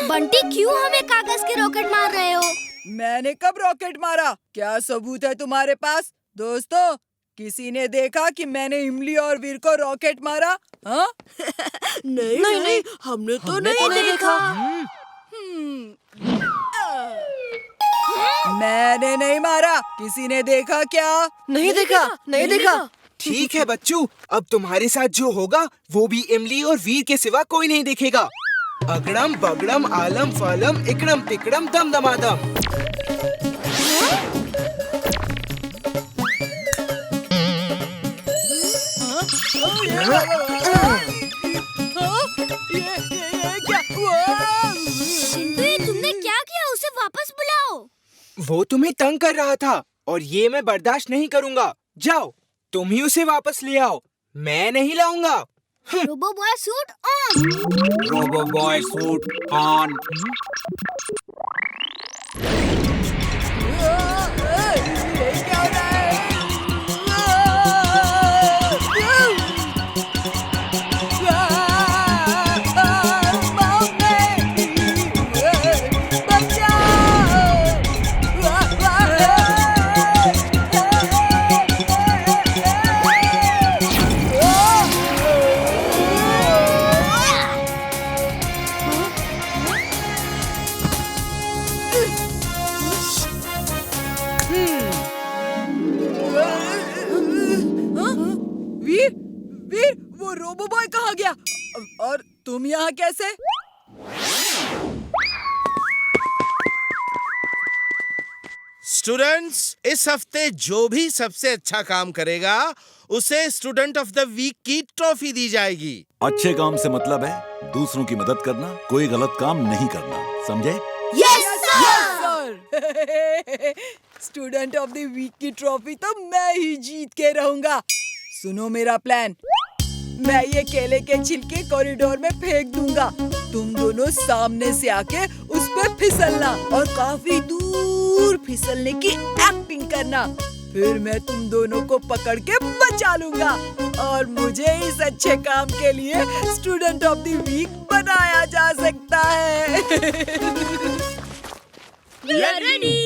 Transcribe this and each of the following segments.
बंटी क्यों हमें कागज के रॉकेट मार रहे हो? मैंने कब रॉकेट मारा? क्या सबूत है तुम्हारे पास? दोस्तों, किसी ने देखा कि मैंने इमली और वीर को रॉकेट मारा? हाँ? नहीं, हमने तो नहीं देखा। मैंने नहीं मारा। किसी ने देखा क्या? नहीं देखा। ठीक है बच्चों, अब तुम्हारे साथ जो होगा वो भी इमली और वीर के सिवा कोई नहीं देखेगा। अगड़म बगड़म आलम फालम इकड़म तिकड़म दम दमादम। क्या हुआ? तुमने क्या किया? उसे वापस बुलाओ। वो तुम्हें तंग कर रहा था और ये मैं बर्दाश्त नहीं करूँगा। जाओ, तुम ही उसे वापस ले आओ, मैं नहीं लाऊंगा। Robo boy suit on. Robo boy suit on. ये क्या हो रहा है? वीर, वो रोबो बॉय कहाँ गया? और तुम यहाँ कैसे? स्टूडेंट्स, इस हफ्ते जो भी सबसे अच्छा काम करेगा उसे स्टूडेंट ऑफ द वीक की ट्रॉफी दी जाएगी। अच्छे काम से मतलब है दूसरों की मदद करना, कोई गलत काम नहीं करना, समझे? Yes sir. Student of the week की ट्रॉफी तो मैं ही जीत के रहूंगा। सुनो मेरा प्लान। मैं ये केले के छिलके कॉरिडोर में फेंक दूंगा। तुम दोनों सामने से आके उस पे फिसलना और काफी दूर फिसलने की एक्टिंग करना। फिर मैं तुम दोनों को पकड़ के बचा लूंगा और मुझे इस अच्छे काम के लिए स्टूडेंट ऑफ द वीक बनाया जा सकता है। We are ready.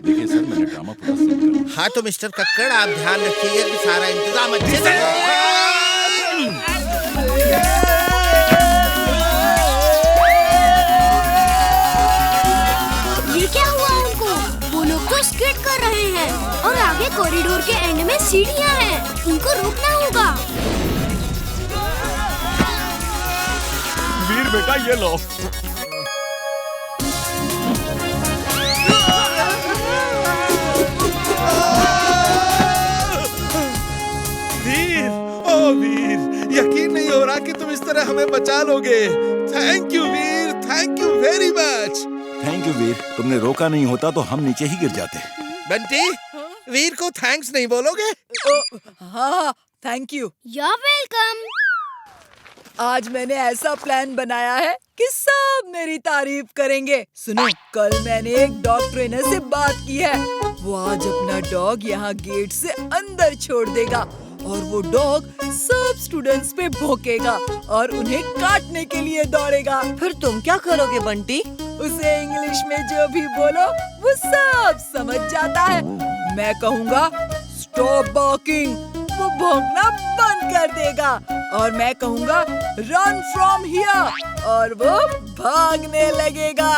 देखिए सर, मैंने ड्रामा पूरा सेट कर दिया। हाँ तो मिस्टर कक्कड़, आप ध्यान रखिएगा कि सारा इंतजाम अच्छे से ये क्या हुआ उनको? वो लोग तो स्केट कर रहे हैं और आगे कॉरिडोर के एंड में सीढ़ियाँ हैं। उनको रोकना होगा। वीर बेटा, ये लो। वीर, ओ वीर, यकीन नहीं हो रहा कि तुम इस तरह हमें बचा लोगे। Thank you Veer, thank you very much. Thank you Veer, तुमने रोका नहीं होता तो हम नीचे ही गिर जाते। बंटी, वीर को थैंक्स नहीं बोलोगे? हाँ, थैंक यू। You're welcome. आज मैंने ऐसा प्लान बनाया है कि सब मेरी तारीफ करेंगे। सुनो, कल मैंने एक डॉग ट्रेनर से बात की है। वो आज अपना डॉग यहाँ गेट से अंदर छोड़ देगा और वो डॉग सब स्टूडेंट्स पे भौंकेगा और उन्हें काटने के लिए दौड़ेगा। फिर तुम क्या करोगे बंटी? उसे इंग्लिश में जो भी बोलो वो सब समझ जाता है। मैं कहूँगा स्टॉप बॉकिंग, वो भौंकना बंद कर देगा और मैं कहूँगा रन फ्रॉम हियर और वो भागने लगेगा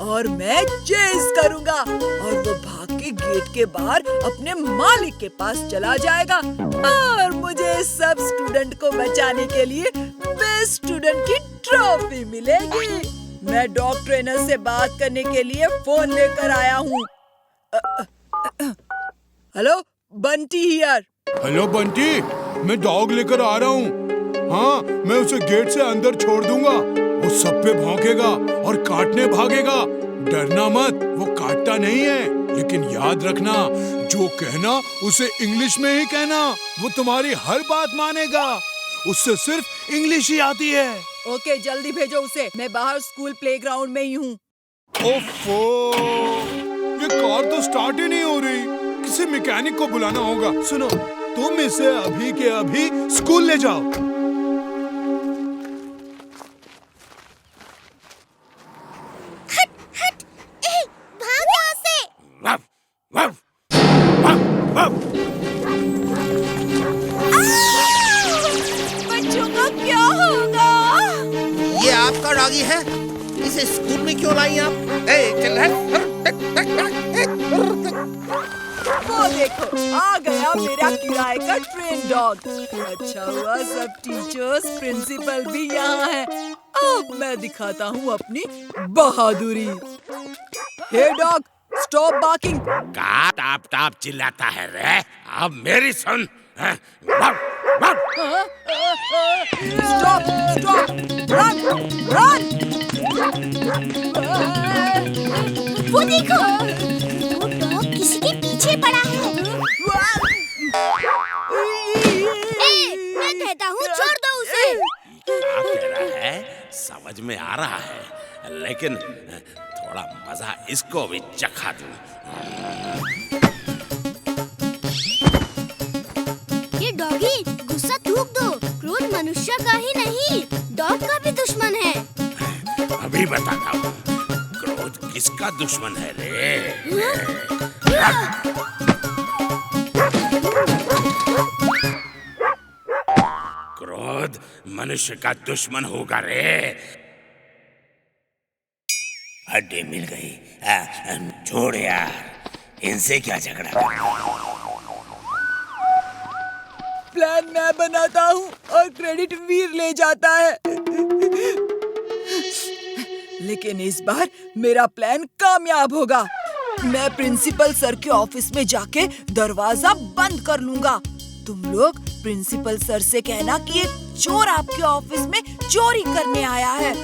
और मैं चेस करूँगा और वो भाग के गेट के बाहर अपने मालिक के पास चला जाएगा और मुझे सब स्टूडेंट को बचाने के लिए बेस्ट स्टूडेंट की ट्रॉफी मिलेगी। मैं डॉग ट्रेनर से बात करने के लिए फोन लेकर आया हूँ। Hello, Bunty here. Hello Bunty, मैं डॉग लेकर आ रहा हूँ। हाँ, मैं उसे गेट से अंदर छोड़ दूंगा। वो सब पे भौंकेगा और काटने भागेगा। डरना मत, वो काटता नहीं है। लेकिन याद रखना, जो कहना उसे इंग्लिश में ही कहना। वो तुम्हारी हर बात मानेगा। उससे सिर्फ इंग्लिश ही आती है। ओके, जल्दी भेजो उसे। मैं बाहर स्कूल प्लेग्राउंड में ही हूँ। ओफो, ये कौन कार तो स्टार्ट ही नहीं हो रही। किसी मैकेनिक को बुलाना होगा। सुनो, तुम इसे अभी के अभी स्कूल ले जाओ। भाग यहाँ से। बच्चों का क्या होगा? ये आपका डॉगी है? इसे स्कूल में क्यों लाई आप? चल वो देखो, आ गया मेरा किराए का ट्रेन डॉग। अच्छा हुआ सब टीचर्स, प्रिंसिपल भी यहाँ है। अब मैं दिखाता हूँ अपनी बहादुरी। Hey dog, stop barking. का टाप टाप चिल्लाता है रे? अब मेरी सुन। Stop stop, run run. वो देखो, वो डॉग किसी के पीछे पड़ा है। मैं कहता हूँ छोड़ दो उसे। क्या कह रहा है समझ में आ रहा है, लेकिन थोड़ा मजा इसको भी चखा दूं। ये डॉगी, गुस्सा थूक दो। क्रोध मनुष्य का ही नहीं, डॉग का भी दुश्मन है। अभी बताता हूँ क्रोध किसका दुश्मन है रे। क्रोध मनुष्य का दुश्मन होगा रे। हड्डी मिल गई। छोड़ यार, इनसे क्या झगड़ा। प्लान मैं बनाता हूँ और क्रेडिट वीर ले जाता है। लेकिन इस बार मेरा प्लान कामयाब होगा। मैं प्रिंसिपल सर के ऑफिस में जाके दरवाजा बंद कर लूंगा। तुम लोग प्रिंसिपल सर से कहना कि एक चोर आपके ऑफिस में चोरी करने आया है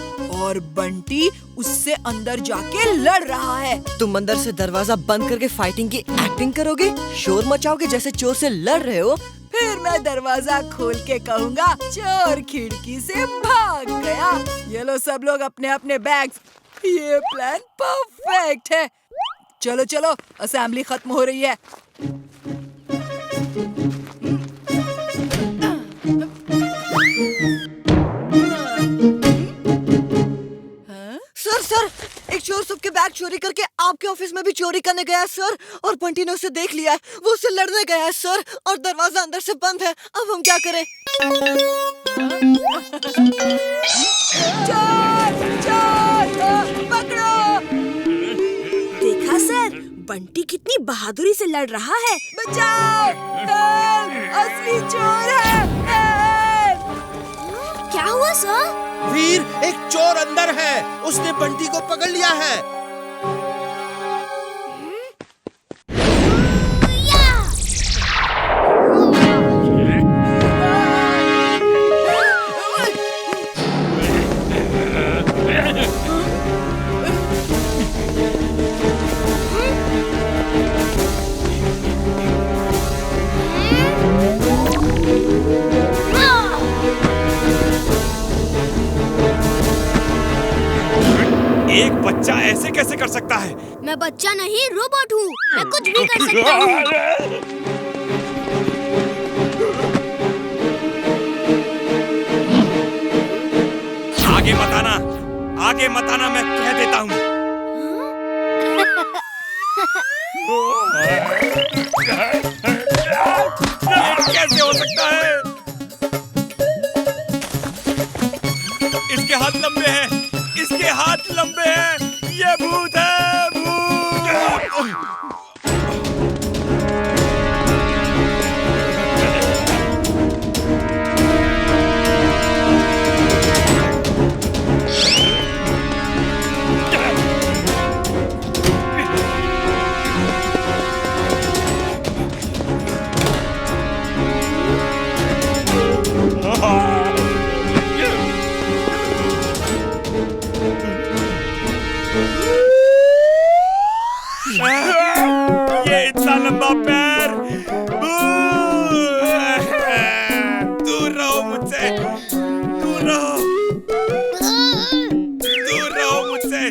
और बंटी उससे अंदर जाके लड़ रहा है। तुम अंदर से दरवाजा बंद करके फाइटिंग की एक्टिंग करोगे, शोर मचाओगे जैसे चोर से लड़ रहे हो। फिर मैं दरवाजा खोल के कहूँगा चोर खिड़की से भाग गया। ये लो सब लोग अपने अपने बैग्स। ये प्लान परफेक्ट है। चलो चलो, असेंबली खत्म हो रही है। सर सर, एक चोर सबके बैग चोरी करके आपके ऑफिस में भी चोरी करने गया है सर, और बंटी ने उसे देख लिया है। वो उसे लड़ने गया है सर, और दरवाजा अंदर से बंद है। अब हम क्या करें? चोर चोर पकड़ो। देखा सर, बंटी कितनी बहादुरी से लड़ रहा है। बचाओ, असली चोर है। क्या हुआ सर? वीर, एक चोर अंदर है। उसने बंटी को पकड़ लिया है। एक बच्चा ऐसे कैसे कर सकता है? मैं बच्चा नहीं, रोबोट हूँ। मैं कुछ भी कर सकता हूँ। आगे मत आना, आगे मत आना, मैं कह देता हूँ। कैसे हो सकता है? इसके हाथ लंबे हैं, इसके हाथ लंबे हैं। ये भूत है, भूत। ये इतना लंबा पैर। दूर रहो मुझसे, दूर रहो, दूर रहो मुझसे।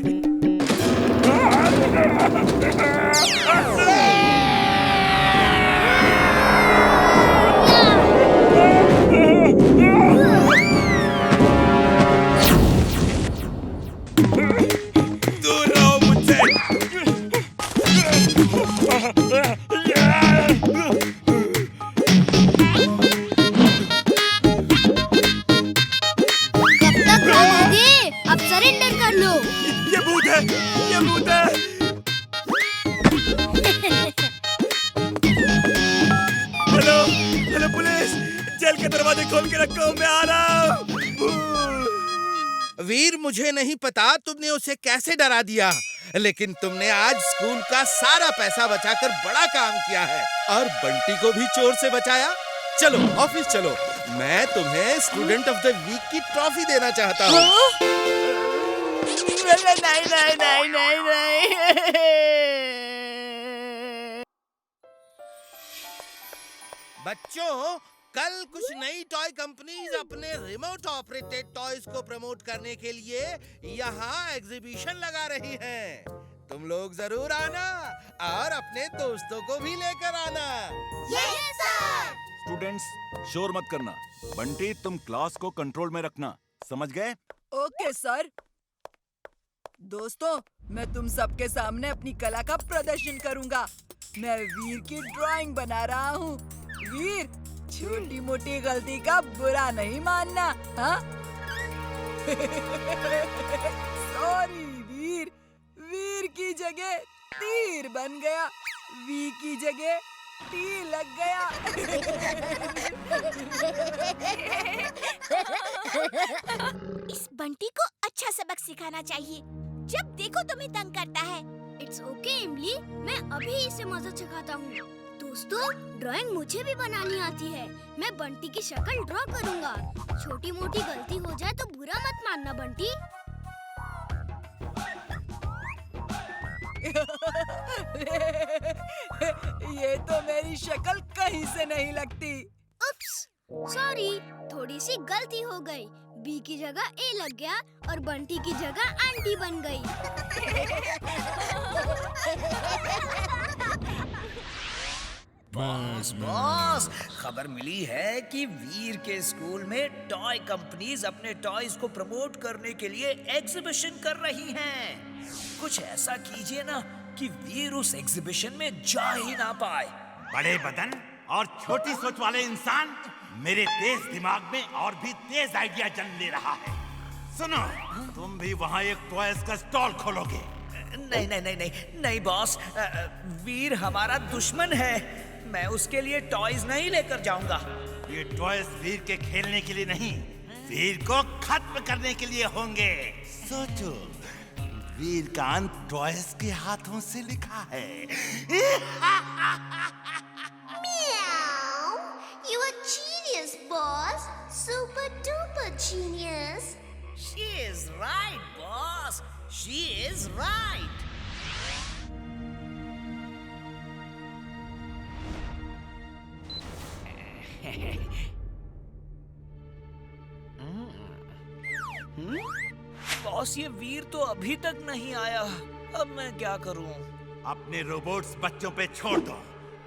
के दरवाजे खोल के रखो, मैं आ रहा हूँ। वीर, मुझे नहीं पता तुमने उसे कैसे डरा दिया, लेकिन तुमने आज स्कूल का सारा पैसा बचाकर बड़ा काम किया है और बंटी को भी चोर से बचाया। चलो ऑफिस चलो, मैं तुम्हें स्टूडेंट ऑफ द वीक की ट्रॉफी देना चाहता हूँ। नहीं। बच्चों, कल कुछ नई टॉय कंपनीज अपने रिमोट ऑपरेटेड टॉयज को प्रमोट करने के लिए यहाँ एग्जीबिशन लगा रही हैं। तुम लोग जरूर आना और अपने दोस्तों को भी लेकर आना। Yes sir. स्टूडेंट्स, शोर मत करना। बंटी, तुम क्लास को कंट्रोल में रखना, समझ गए? Okay sir. दोस्तों, मैं तुम सबके सामने अपनी कला का प्रदर्शन करूंगा। मैं वीर की ड्राइंग बना रहा हूँ। वीर, छोटी मोटी गलती का बुरा नहीं मानना, हाँ? सॉरी वीर। वीर की जगह तीर बन गया, वी की जगह टी लग गया। इस बंटी को अच्छा सबक सिखाना चाहिए। जब देखो तुम्हें तंग करता है। इट्स ओके इमली, मैं अभी इसे मदद सिखाता हूँ। दोस्तों, ड्राइंग मुझे भी बनानी आती है। मैं बंटी की शक्ल ड्रॉ करूँगा। छोटी मोटी गलती हो जाए तो बुरा मत मानना बंटी। ये तो मेरी शक्ल कहीं से नहीं लगती। उप्स, सॉरी, थोड़ी सी गलती हो गई। बी की जगह ए लग गया और बंटी की जगह आंटी बन गई। बॉस, खबर मिली है कि वीर के स्कूल में टॉय कंपनीज अपने टॉयज को प्रमोट करने के लिए एग्जीबिशन कर रही हैं। कुछ ऐसा कीजिए ना कि वीर उस एग्जीबिशन में जा ही ना पाए। बड़े बदन और छोटी सोच वाले इंसान मेरे तेज दिमाग में और भी तेज आइडिया जन्म ले रहा है। सुनो, तुम भी वहाँ एक टॉयज का स्टॉल खोलोगे? नहीं बॉस, वीर हमारा दुश्मन है। मैं उसके लिए टॉयज नहीं लेकर जाऊंगा। ये टॉयज वीर के खेलने के लिए नहीं, वीर को खत्म करने के लिए होंगे। सोचो, वीर का अंत टॉयज के हाथों से लिखा है। You are genius, boss. Super duper genius. She is right, boss. She is right. Boss, ये वीर तो अभी तक नहीं आया। अब मैं क्या करूं? अपने रोबोट्स बच्चों पे छोड़ दो।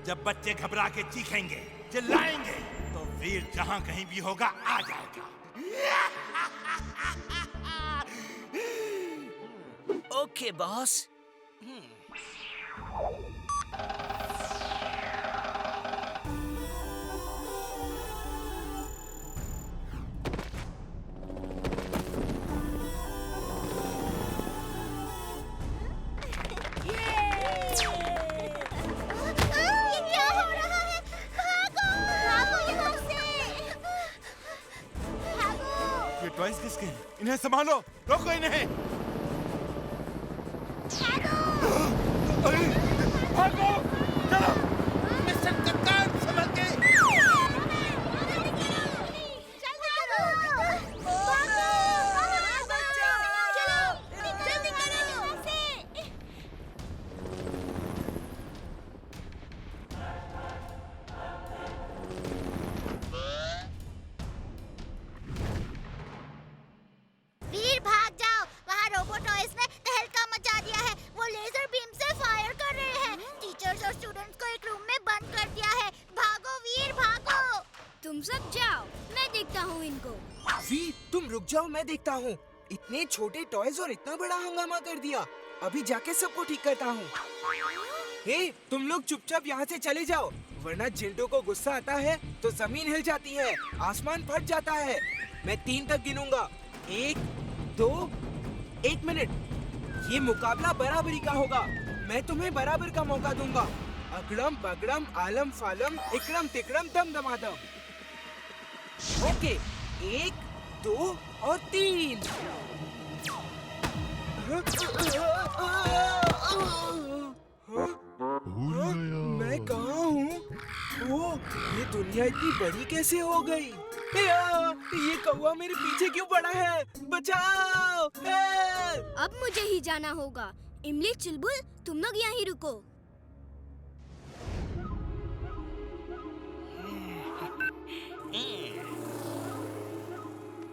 जब बच्चे घबरा के चीखेंगे, चिल्लाएंगे, तो वीर जहां कहीं भी होगा आ जाएगा। Okay boss. टॉयज किसके? इन्हें संभालो, रोको इन्हें। भागो, चलो। मिस्टर कप्तान, संभल के। वीर भाग जाओ, वहाँ रोबोटॉयज ने तहलका मचा दिया है। वो लेजर बीम से फायर कर रहे हैं। टीचर्स और स्टूडेंट्स को एक रूम में बंद कर दिया है। भागो वीर, भागो। तुम सब जाओ, मैं देखता हूँ इनको। वीर, तुम रुक जाओ, मैं देखता हूँ। इतने छोटे टॉयज और इतना बड़ा हंगामा कर दिया। अभी जाके सबको ठीक करता हूँ। हे, तुम लोग चुपचाप यहाँ से चले जाओ, वरना जिंटो को गुस्सा आता है तो जमीन हिल जाती है, आसमान फट जाता है। मैं 3 तक गिनूंगा। 1, 2, 1 मिनट। ये मुकाबला बराबरी का होगा। मैं तुम्हें बराबर का मौका दूंगा। अगड़म बगड़म आलम फालम इकड़म तिकड़म दम दमादम। ओके, 1, 2 और 3। मैं कहाँ हूँ? ओह, ये दुनिया इतनी बड़ी कैसे हो गई? ये कौवा मेरे पीछे क्यों पड़ा है? बचाओ! अब मुझे ही जाना होगा। इमली, चुलबुल, तुम लोग यहाँ ही रुको।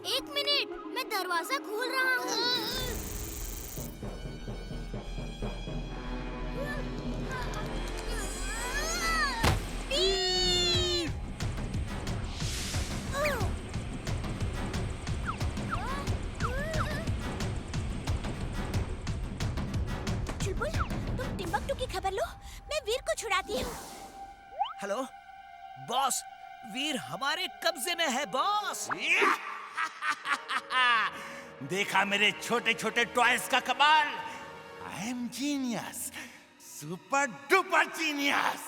एक मिनट, मैं दरवाजा खोल रहा हूँ। चुलबुल, तुम टिम्बकटू की खबर लो, मैं वीर को छुड़ाती हूँ। हेलो बॉस, वीर हमारे कब्जे में है बॉस। देखा मेरे छोटे छोटे टॉयज का कमाल। आई am genius, super duper genius.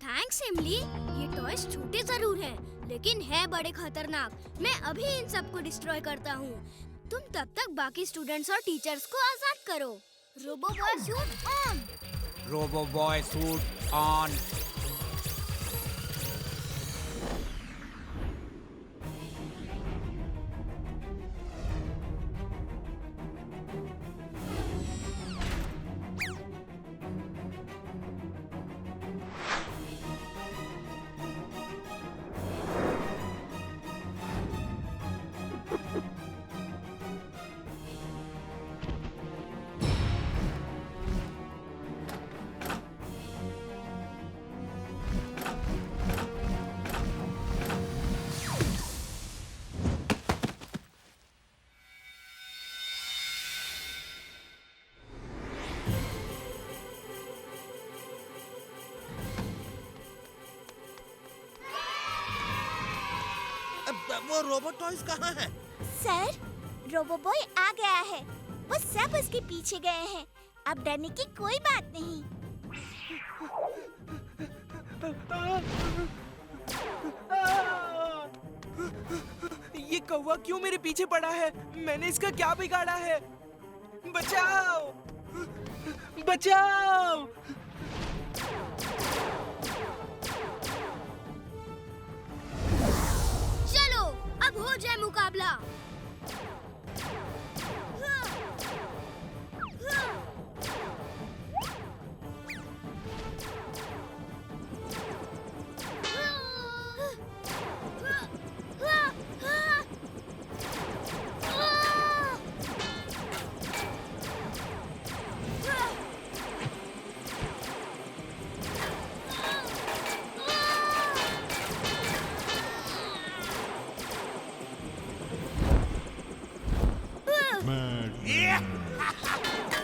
Thanks इमली, ये टॉयज छोटे जरूर हैं, लेकिन है बड़े खतरनाक। मैं अभी इन सबको डिस्ट्रॉय करता हूँ। तुम तब तक बाकी स्टूडेंट्स और टीचर्स को आजाद करो। Robo boy suit on. Robo boy suit on. वो रोबोट टॉयज कहाँ है? सर, रोबो बॉय आ गया है। वो सब उसके पीछे गए हैं। अब डरने की कोई बात नहीं। ये कौवा क्यों मेरे पीछे पड़ा है? मैंने इसका क्या बिगाड़ा है? बचाओ! बचाओ! चलो, अब हो जाए मुकाबला।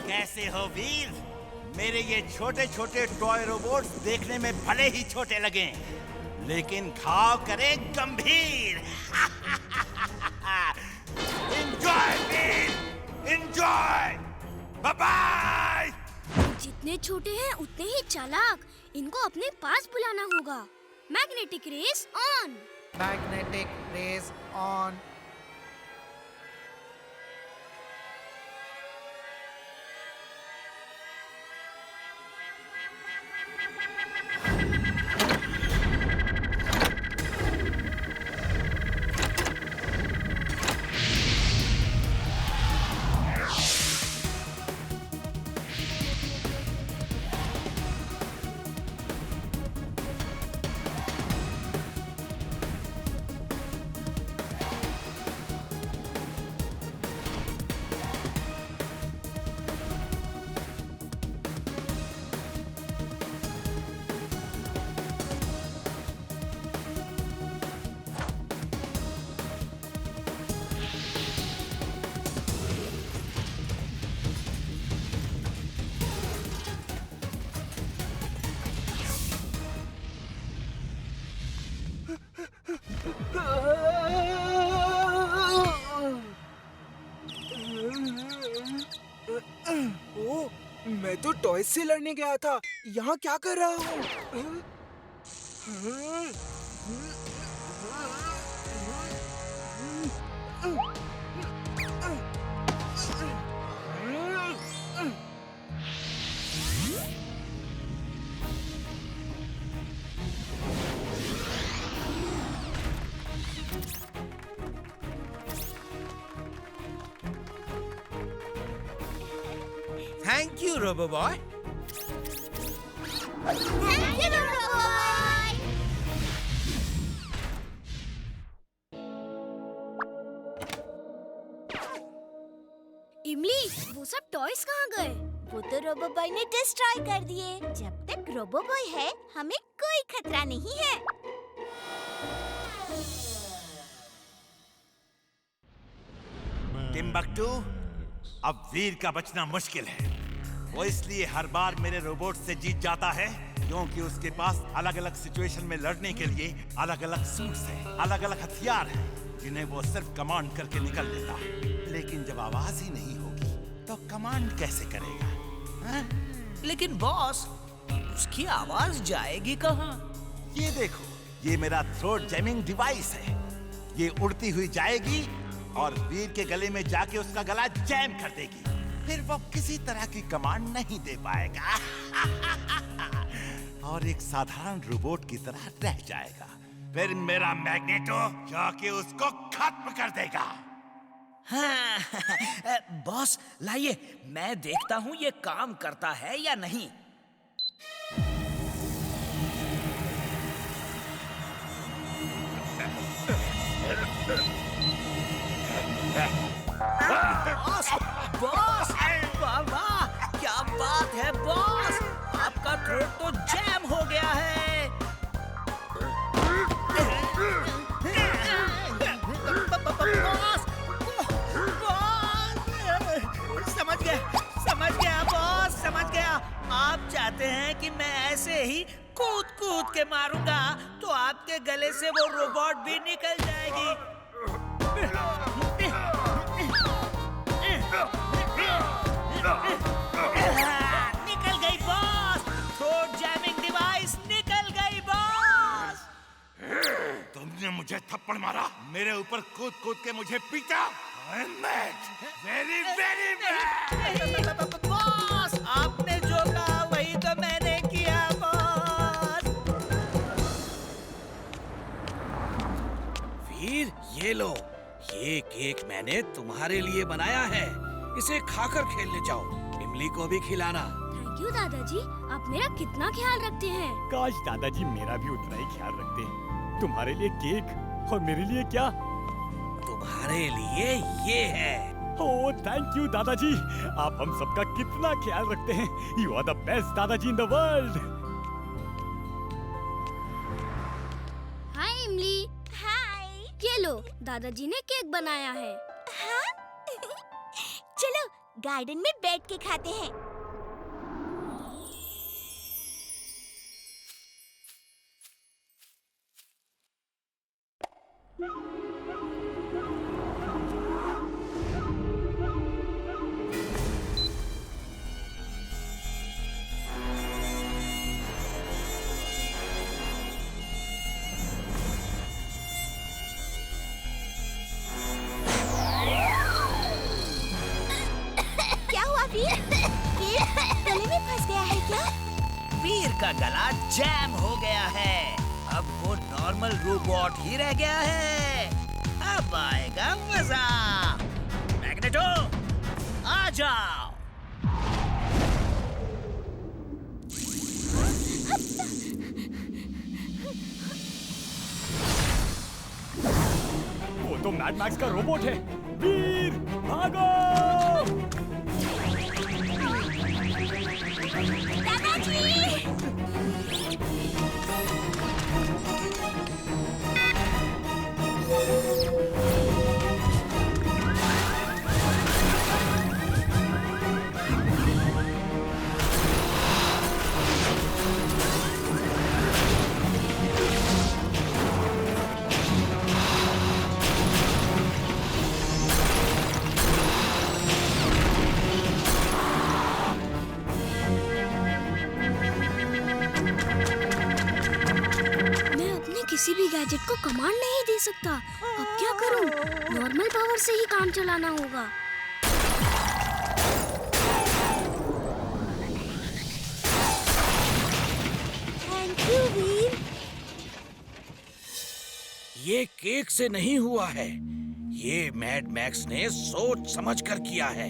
कैसे हो वीर? मेरे ये छोटे छोटे टॉय रोबोट्स देखने में भले ही छोटे लगे, लेकिन घाव करे गंभीर। Enjoy Veer, enjoy. Bye bye. जितने छोटे हैं उतने ही चालाक। इनको अपने पास बुलाना होगा। Magnetic rays on. Magnetic rays on. Toys से लड़ने गया था, यहाँ क्या कर रहा हूँ? Thank you robo boy. Thank you robo boy. Imli, वो सब टॉयज कहाँ गए? वो तो रोबोबॉय ने डिस्ट्रॉय कर दिए। जब तक रोबोबॉय है, हमें कोई खतरा नहीं है। टिम्बकटू, अब वीर का बचना मुश्किल है। वो इसलिए हर बार मेरे रोबोट से जीत जाता है क्योंकि उसके पास अलग अलग सिचुएशन में लड़ने के लिए अलग अलग सूट्स हैं, अलग अलग हथियार हैं, जिन्हें वो सिर्फ कमांड करके निकल लेता है। लेकिन जब आवाज ही नहीं होगी तो कमांड कैसे करेगा? हा? लेकिन बॉस, उसकी आवाज जाएगी कहाँ? ये देखो, ये मेरा थ्रोट जैमिंग डिवाइस है। ये उड़ती हुई जाएगी और वीर के गले में जाके उसका गला जैम कर देगी। फिर वो किसी तरह की कमांड नहीं दे पाएगा और एक साधारण रोबोट की तरह रह जाएगा। फिर मेरा मैग्नेटो जाके उसको खत्म कर देगा। हाँ, बॉस लाइए, मैं देखता हूँ ये काम करता है या नहीं। बॉस, बॉस, वाह वाह, क्या बात है बॉस, आपका थ्रोट तो जैम हो गया है। बॉस, बॉस, समझ गया बॉस, समझ गया। आप चाहते हैं कि मैं ऐसे ही कूद कूद के मारूंगा तो आपके गले से वो रोबोट भी निकल जाएगी। निकल गई बॉस, थ्रोट जैमिंग डिवाइस निकल गई बॉस। तुमने मुझे थप्पड़ मारा, मेरे ऊपर कूद कूद के मुझे पीटा। Very very bad. बॉस, आपने जो कहा वही तो मैंने किया बॉस। वीर, ये लो, ये केक मैंने तुम्हारे लिए बनाया है। इसे खाकर खेलने जाओ, इमली को भी खिलाना। थैंक यू दादाजी, आप मेरा कितना ख्याल रखते हैं। काश दादाजी मेरा भी उतना ही ख्याल रखते। तुम्हारे लिए केक और मेरे लिए क्या? तुम्हारे लिए ये है। ओह थैंक यू दादाजी, आप हम सबका कितना ख्याल रखते हैं। यू आर द बेस्ट दादाजी इन द वर्ल्ड। हाय इमली। हाय। ये लो, दादाजी ने केक बनाया है। हाँ? चलो गार्डन में बैठ के खाते हैं। गले में फंस गया है क्या? वीर का गला जैम हो गया है। अब वो नॉर्मल रोबोट ही रह गया है। अब आएगा मजा। मैग्नेटो, आ जाओ। वो तो मैड मैक्स का रोबोट है। वीर, भागो! किसी भी गैजेट को कमांड नहीं दे सकता। अब क्या करूं? नॉर्मल पावर से ही काम चलाना होगा। थैंक यू वीर। ये केक से नहीं हुआ है, ये मैड मैक्स ने सोच समझ कर किया है।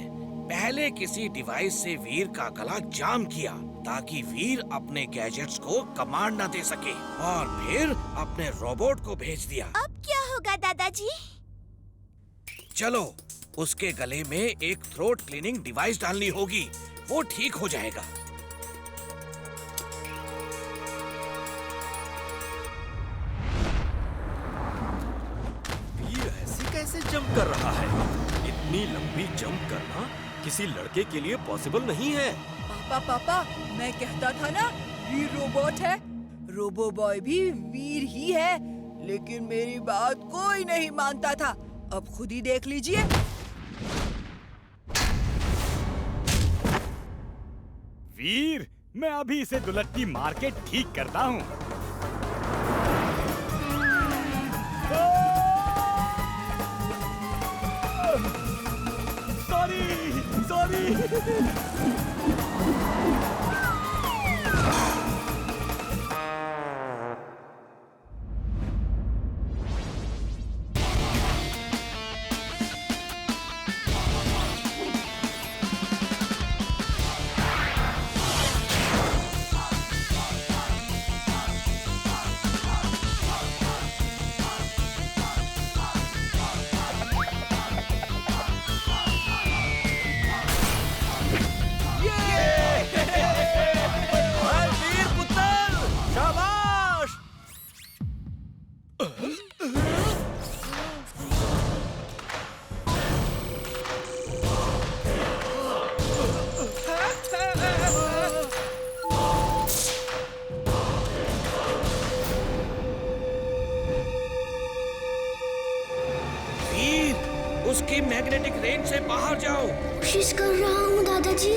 पहले किसी डिवाइस से वीर का गला जाम किया ताकि वीर अपने गैजेट्स को कमांड न दे सके, और फिर अपने रोबोट को भेज दिया। अब क्या होगा दादाजी? चलो, उसके गले में एक थ्रोट क्लीनिंग डिवाइस डालनी होगी, वो ठीक हो जाएगा। वीर ऐसे कैसे जंप कर रहा है? इतनी लंबी जंप करना किसी लड़के के लिए पॉसिबल नहीं है। पापा, मैं कहता था ना, वीर रोबोट है। रोबो बॉय भी वीर ही है, लेकिन मेरी बात कोई नहीं मानता था। अब खुद ही देख लीजिए। वीर, मैं अभी इसे दुलट्टी मार के ठीक करता हूँ। सॉरी। उसकी मैग्नेटिक रेंज से बाहर जाओ। कोशिश कर रहा हूँ दादाजी।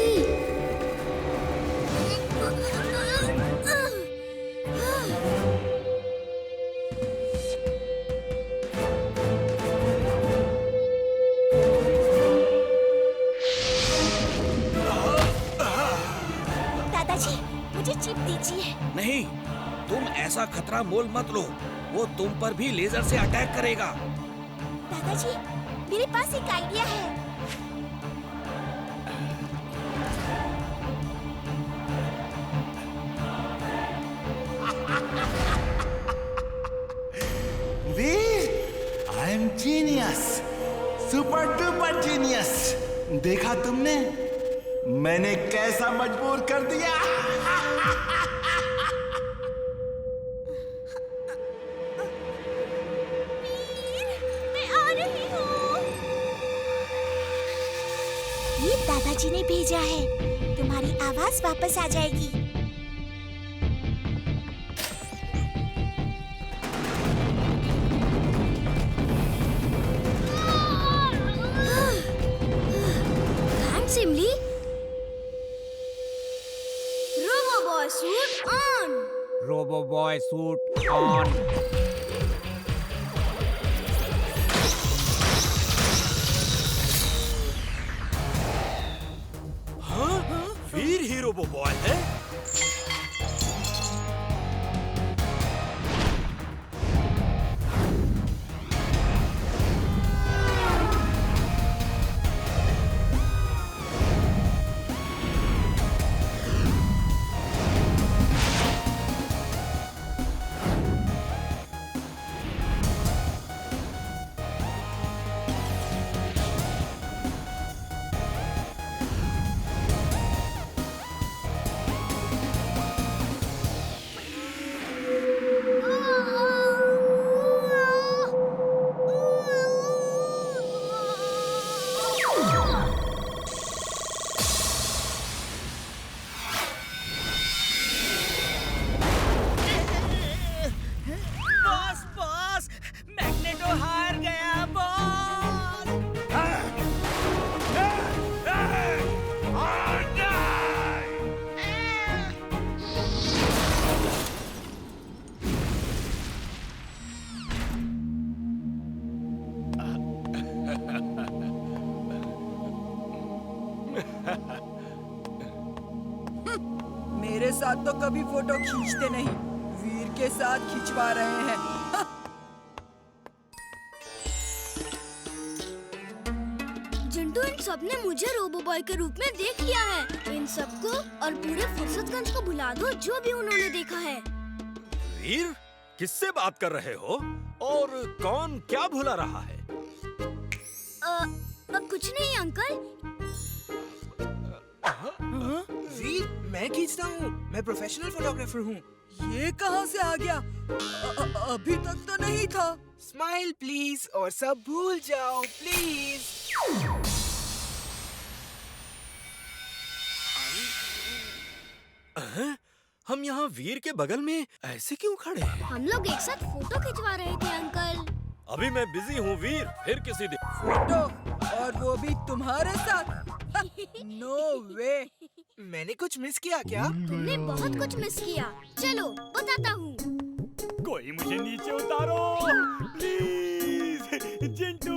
दादाजी, मुझे चिप दीजिए। नहीं, तुम ऐसा खतरा मोल मत लो, वो तुम पर भी लेजर से अटैक करेगा। दादाजी, मेरे पास एक आइडिया है। Veer, I am genius, super duper genius. देखा तुमने, मैंने कैसा मजबूर कर दिया। मैं आ रही हूँ। ये दादाजी ने भेजा है, तुम्हारी आवाज वापस आ जाएगी। सिमली, robo boy suit on. Robo boy suit on. हाँ? वीर ही रोबो बॉय है? साथ तो कभी फोटो खींचते नहीं, वीर के साथ खिंचवा रहे हैं। जिंटू, इन सब ने मुझे रोबो बॉय के रूप में देख लिया है। इन सबको और पूरे फुर्सतगंज को भुला दो जो भी उन्होंने देखा है। वीर, किससे बात कर रहे हो और कौन क्या भुला रहा है? कुछ नहीं अंकल। वीर, मैं खींचता हूँ, मैं प्रोफेशनल फोटोग्राफर हूँ। ये कहाँ से आ गया? अभी तक तो नहीं था। स्माइल प्लीज और सब भूल जाओ प्लीज। हम यहाँ वीर के बगल में ऐसे क्यों खड़े हैं? हम लोग एक साथ फोटो खिंचवा रहे थे अंकल। अभी मैं बिजी हूँ वीर, फिर किसी दिन। फोटो, और वो भी तुम्हारे साथ? नो वे। मैंने कुछ मिस किया क्या? तुमने बहुत कुछ मिस किया। चलो बताता हूँ। कोई मुझे नीचे उतारो प्लीज। जिंटू